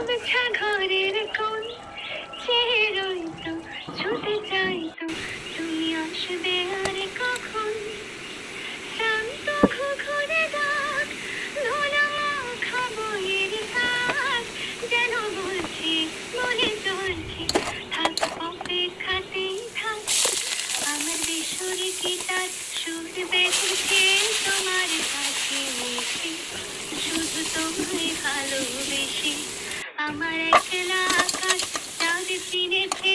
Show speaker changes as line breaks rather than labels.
আবছা ঘরের কোণ চেয়ে রইতো, ছুটে চাইতো তুমি আসবে আর কখন। শান্ত ঘুঘুরে ডাক, ধুলো মাখা বইয়ের কাজ, যেন বলছি মনে চলছি থাক, অপেক্ষাতেই থাক। আমার বেসুর গিটার সুর বেঁধেছে তোমার কাছে এসে, শুধু তোমায় ভালোবেসে। আমার একলা আকাশ চাঁদ চিনেছে